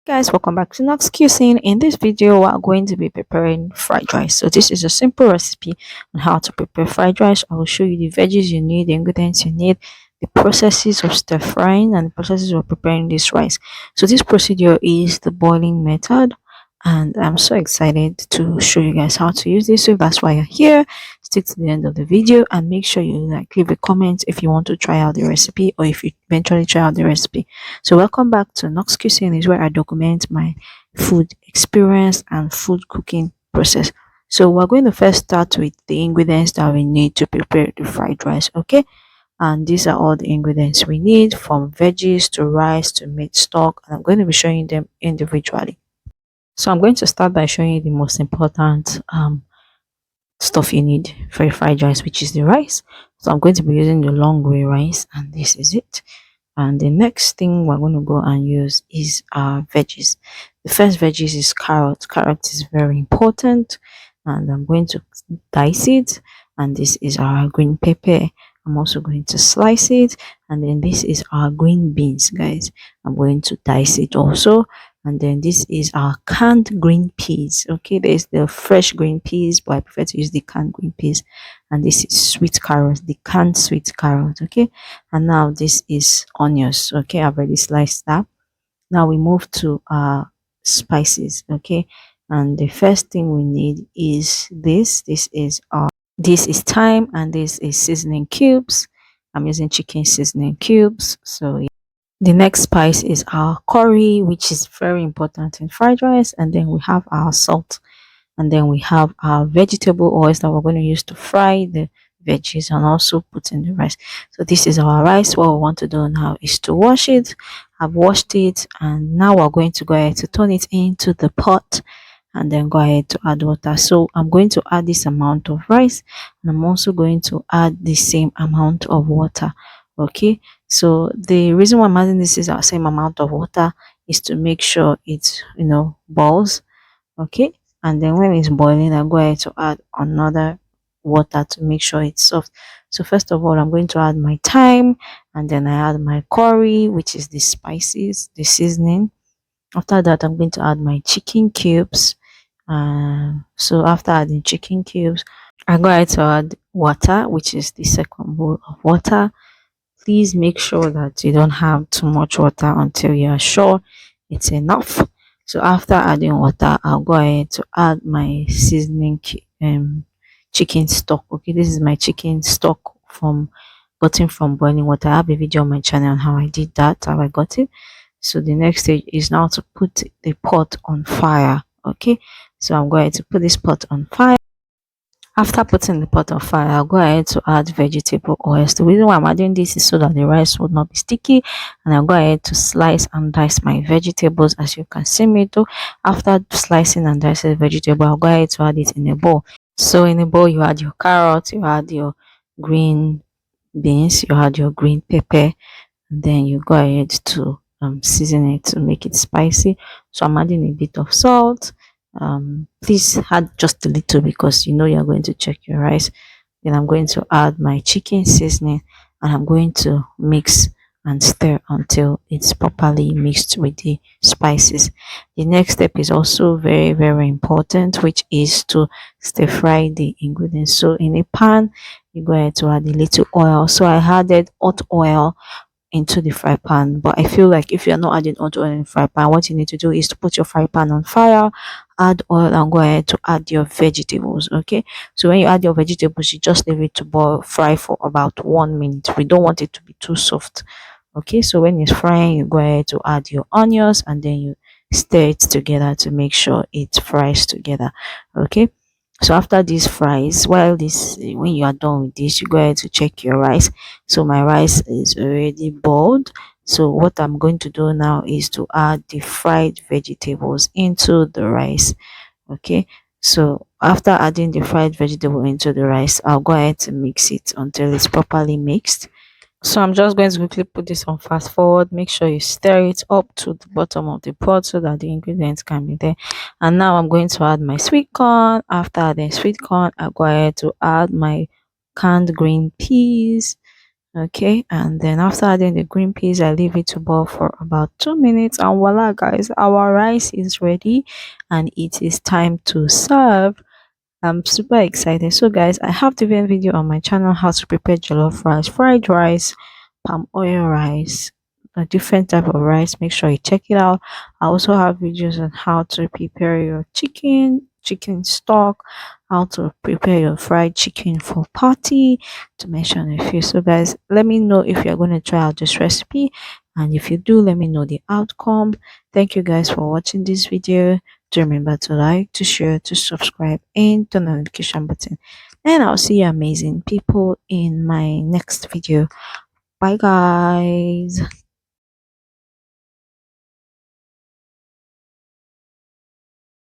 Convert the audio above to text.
Guys, welcome back to Nox Cuisine. In this video, we are going to be preparing fried rice. So this is a simple recipe on how to prepare fried rice. I will show you the veggies you need, the ingredients you need, the processes of stir frying, and the processes of preparing this rice. So this procedure is the boiling method, and I'm so excited to show you guys how to use this. So if that's why you're here, stick to the end of the video and make sure you leave a comment if you want to try out the recipe or if you eventually try out the recipe. So welcome back to Nox Cuisine, is where I document my food experience and food cooking process. So we're going to first start with the ingredients that we need to prepare the fried rice, okay? And these are all the ingredients we need, from veggies to rice to meat stock, and I'm going to be showing them individually. So I'm going to start by showing you the most important stuff you need for a fried rice, which is the rice. So I'm going to be using the long way rice, and this is it. And the next thing we're going to go and use is our veggies. The first veggies is carrot. Carrot is very important, and I'm going to dice it. And this is our green pepper. I'm also going to slice it. And then this is our green beans, guys. I'm going to dice it also. And then this is our canned green peas. Okay, there's the fresh green peas, but I prefer to use the canned green peas. And this is sweet carrot, the canned sweet carrot. Okay, and now this is onions. Okay, I've already sliced that. Now we move to spices. Okay, and the first thing we need is this is thyme, and this is seasoning cubes. I'm using chicken seasoning cubes. So yeah. The next spice is our curry, which is very important in fried rice, and then we have our salt, and then we have our vegetable oils that we're going to use to fry the veggies and also put in the rice. So this is our rice. What we want to do now is to wash it. I've washed it, and now we're going to go ahead to turn it into the pot and then go ahead to add water. So I'm going to add this amount of rice, and I'm also going to add the same amount of water. Okay, so the reason why I'm adding this is our same amount of water is to make sure it boils. Okay, and then when it's boiling, I go ahead to add another water to make sure it's soft. So first of all, I'm going to add my thyme, and then I add my curry, which is the spices, the seasoning. After that, I'm going to add my chicken cubes. So after adding chicken cubes, I go ahead to add water, which is the second bowl of water. Please make sure that you don't have too much water until you are sure it's enough. So after adding water, I'll go ahead to add my seasoning chicken stock. Okay, this is my chicken stock from gotten from boiling water. I have a video on my channel on how I did that, how I got it. So the next stage is now to put the pot on fire. Okay, so I'm going to put this pot on fire. After putting the pot on fire, I'll go ahead to add vegetable oils. The reason why I'm adding this is so that the rice will not be sticky, and I'll go ahead to slice and dice my vegetables as you can see me do. After slicing and dicing the vegetable, I'll go ahead to add it in a bowl. So in a bowl, you add your carrots, you add your green beans, you add your green pepper, and then you go ahead to season it to make it spicy. So I'm adding a bit of salt. Please add just a little because you know you're going to check your rice. Then I'm going to add my chicken seasoning, and I'm going to mix and stir until it's properly mixed with the spices. The next step is also very important, which is to stir fry the ingredients. So in a pan, you go ahead to add a little oil. So I added hot oil into the fry pan, but I feel like if you're not adding hot oil in the fry pan, what you need to do is to put your fry pan on fire, add oil, and go ahead to add your vegetables. Okay, so when you add your vegetables, you just leave it to boil, fry for about 1 minute. We don't want it to be too soft. Okay, so when it's frying, you go ahead to add your onions, and then you stir it together to make sure it fries together. Okay, so after these fries, when you are done with this, you go ahead to check your rice. So my rice is already boiled. So what I'm going to do now is to add the fried vegetables into the rice. Okay, so after adding the fried vegetable into the rice, I'll go ahead to mix it until it's properly mixed. So I'm just going to quickly put this on fast forward. Make sure you stir it up to the bottom of the pot so that the ingredients can be there. And now I'm going to add my sweet corn. After adding sweet corn, I'll go ahead to add my canned green peas. Okay, and then after adding the green peas, I leave it to boil for about 2 minutes, and voila guys, our rice is ready and it is time to serve. I'm super excited. So guys, I have different video on my channel how to prepare jollof rice, fried rice, palm oil rice, a different type of rice. Make sure you check it out. I also have videos on how to prepare your chicken stock, how to prepare your fried chicken for party, to mention a few. So guys, let me know if you're going to try out this recipe, and if you do, let me know the outcome. Thank you guys for watching this video. Do remember to like, to share, to subscribe, and turn on the notification button. And I'll see you amazing people in my next video. Bye guys.